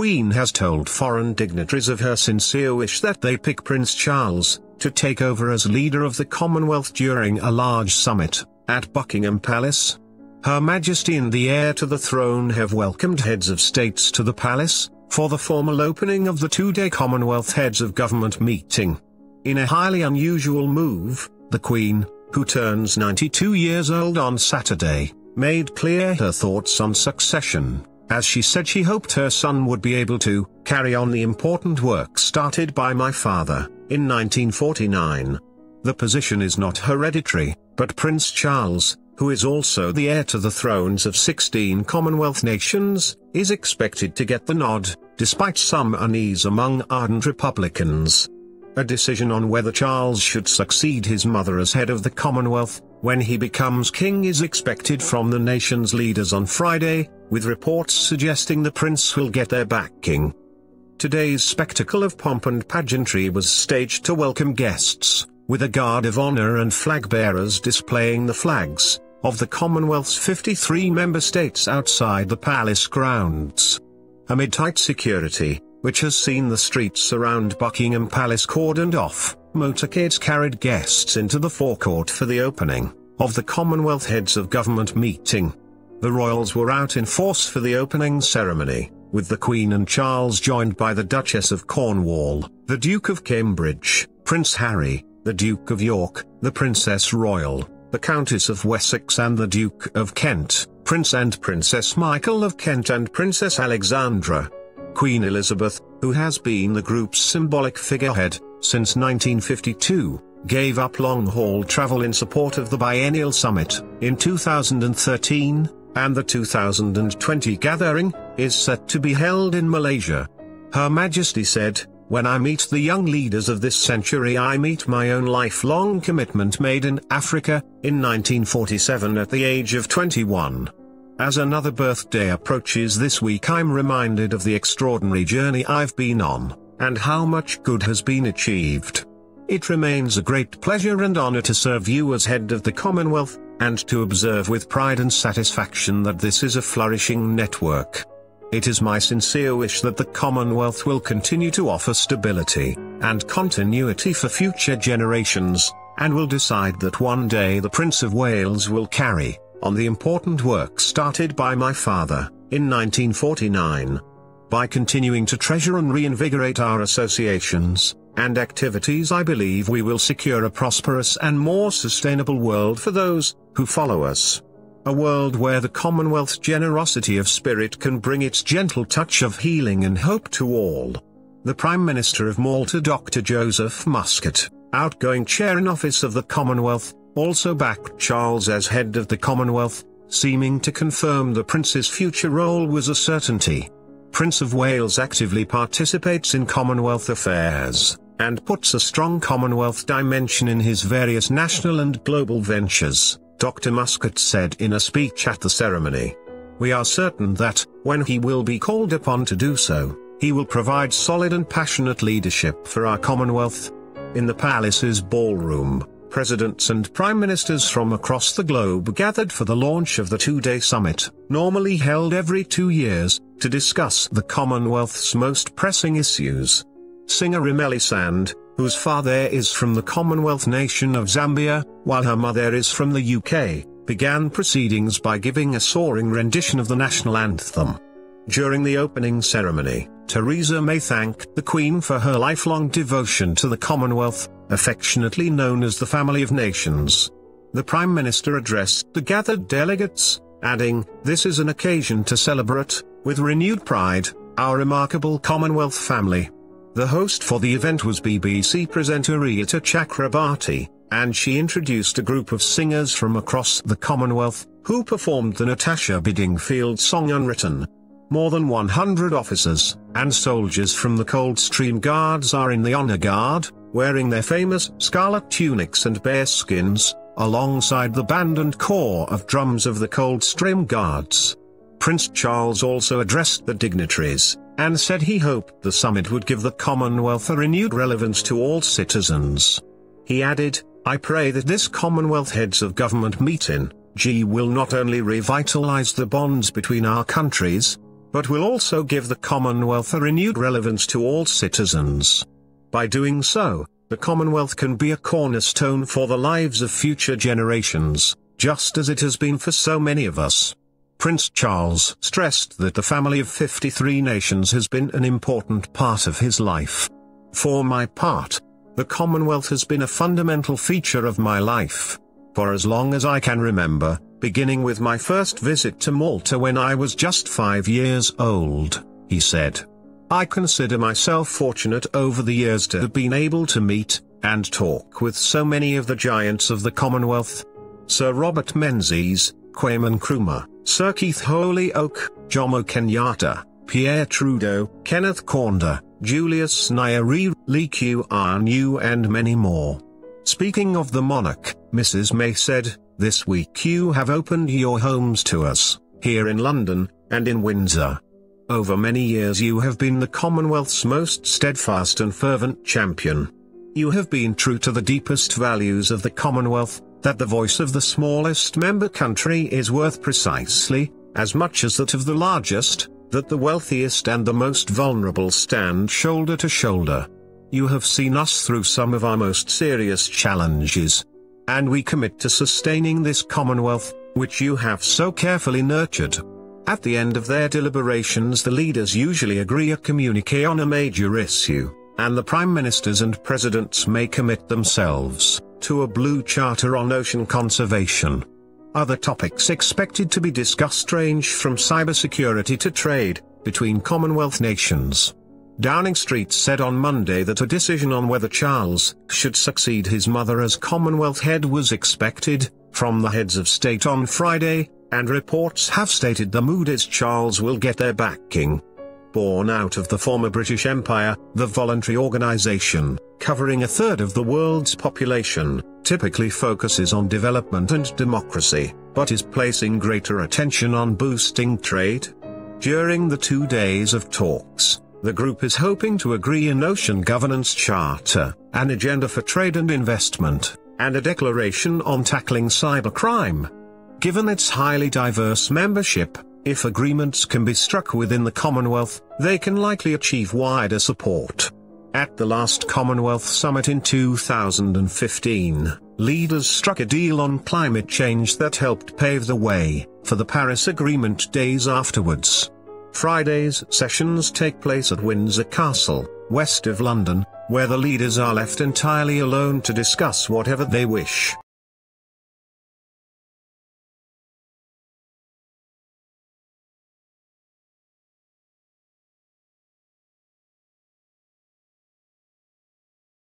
Queen has told foreign dignitaries of her sincere wish that they pick Prince Charles to take over as leader of the Commonwealth during a large summit at Buckingham Palace. Her Majesty and the heir to the throne have welcomed heads of states to the palace for the formal opening of the two-day Commonwealth Heads of Government meeting. In a highly unusual move, the Queen, who turns 92 years old on Saturday, made clear her thoughts on succession, as she said she hoped her son would be able to carry on the important work started by my father in 1949. The position is not hereditary, but Prince Charles, who is also the heir to the thrones of 16 Commonwealth nations, is expected to get the nod, despite some unease among ardent Republicans. A decision on whether Charles should succeed his mother as head of the Commonwealth when he becomes king is expected from the nation's leaders on Friday, with reports suggesting the prince will get their backing. Today's spectacle of pomp and pageantry was staged to welcome guests, with a guard of honor and flag bearers displaying the flags of the Commonwealth's 53 member states outside the palace grounds. Amid tight security, which has seen the streets around Buckingham Palace cordoned off, motorcades carried guests into the forecourt for the opening of the Commonwealth Heads of Government meeting. The royals were out in force for the opening ceremony, with the Queen and Charles joined by the Duchess of Cornwall, the Duke of Cambridge, Prince Harry, the Duke of York, the Princess Royal, the Countess of Wessex and the Duke of Kent, Prince and Princess Michael of Kent and Princess Alexandra. Queen Elizabeth, who has been the group's symbolic figurehead since 1952, gave up long-haul travel in support of the biennial summit in 2013, and the 2020 gathering is set to be held in Malaysia. Her Majesty said, "When I meet the young leaders of this century, I meet my own lifelong commitment made in Africa in 1947 at the age of 21. As another birthday approaches this week, I'm reminded of the extraordinary journey I've been on, and how much good has been achieved. It remains a great pleasure and honor to serve you as head of the Commonwealth, and to observe with pride and satisfaction that this is a flourishing network. It is my sincere wish that the Commonwealth will continue to offer stability and continuity for future generations, and will decide that one day the Prince of Wales will carry on the important work started by my father in 1949. By continuing to treasure and reinvigorate our associations and activities, I believe we will secure a prosperous and more sustainable world for those who follow us. A world where the Commonwealth's generosity of spirit can bring its gentle touch of healing and hope to all." The Prime Minister of Malta, Dr. Joseph Muscat, outgoing chair in office of the Commonwealth, also backed Charles as head of the Commonwealth, seeming to confirm the Prince's future role was a certainty. Prince of Wales actively participates in Commonwealth affairs, and puts a strong Commonwealth dimension in his various national and global ventures, Dr. Muscat said in a speech at the ceremony. "We are certain that, when he will be called upon to do so, he will provide solid and passionate leadership for our Commonwealth." In the palace's ballroom, presidents and prime ministers from across the globe gathered for the launch of the two-day summit, normally held every 2 years, to discuss the Commonwealth's most pressing issues. Singer Emeli Sand, whose father is from the Commonwealth nation of Zambia, while her mother is from the UK, began proceedings by giving a soaring rendition of the national anthem. During the opening ceremony, Theresa May thanked the Queen for her lifelong devotion to the Commonwealth, affectionately known as the Family of Nations. The Prime Minister addressed the gathered delegates, adding, "This is an occasion to celebrate, with renewed pride, our remarkable Commonwealth family." The host for the event was BBC presenter Rita Chakrabarti, and she introduced a group of singers from across the Commonwealth, who performed the Natasha Bedingfield song Unwritten. More than 100 officers and soldiers from the Coldstream Guards are in the honor guard, wearing their famous scarlet tunics and bearskins, alongside the band and corps of drums of the Coldstream Guards. Prince Charles also addressed the dignitaries, and said he hoped the summit would give the Commonwealth a renewed relevance to all citizens. He added, "I pray that this Commonwealth Heads of Government meeting will not only revitalise the bonds between our countries, but will also give the Commonwealth a renewed relevance to all citizens. By doing so, the Commonwealth can be a cornerstone for the lives of future generations, just as it has been for so many of us. Prince Charles stressed that the family of 53 nations has been an important part of his life. For my part, the Commonwealth has been a fundamental feature of my life. For as long as I can remember, beginning with my first visit to Malta when I was just 5 years old, he said. I consider myself fortunate over the years to have been able to meet and talk with so many of the giants of the Commonwealth. Sir Robert Menzies, Kwame Nkrumah, Sir Keith Holyoake, Jomo Kenyatta, Pierre Trudeau, Kenneth Kaunda, Julius Nyerere, Lee Kuan Yew and many more. Speaking of the monarch, Mrs. May said, "This week you have opened your homes to us, here in London, and in Windsor. Over many years you have been the Commonwealth's most steadfast and fervent champion. You have been true to the deepest values of the Commonwealth, that the voice of the smallest member country is worth precisely as much as that of the largest, that the wealthiest and the most vulnerable stand shoulder to shoulder. You have seen us through some of our most serious challenges. And we commit to sustaining this Commonwealth, which you have so carefully nurtured." At the end of their deliberations, the leaders usually agree a communiqué on a major issue, and the prime ministers and presidents may commit themselves to a blue charter on ocean conservation. Other topics expected to be discussed range from cybersecurity to trade between Commonwealth nations. Downing Street said on Monday that a decision on whether Charles should succeed his mother as Commonwealth head was expected from the heads of state on Friday, and reports have stated the mood is Charles will get their backing. Born out of the former British Empire, the voluntary organisation, covering a third of the world's population, typically focuses on development and democracy, but is placing greater attention on boosting trade. During the 2 days of talks, the group is hoping to agree an ocean governance charter, an agenda for trade and investment, and a declaration on tackling cybercrime. Given its highly diverse membership, if agreements can be struck within the Commonwealth, they can likely achieve wider support. At the last Commonwealth Summit in 2015, leaders struck a deal on climate change that helped pave the way for the Paris Agreement days afterwards. Friday's sessions take place at Windsor Castle, west of London, where the leaders are left entirely alone to discuss whatever they wish.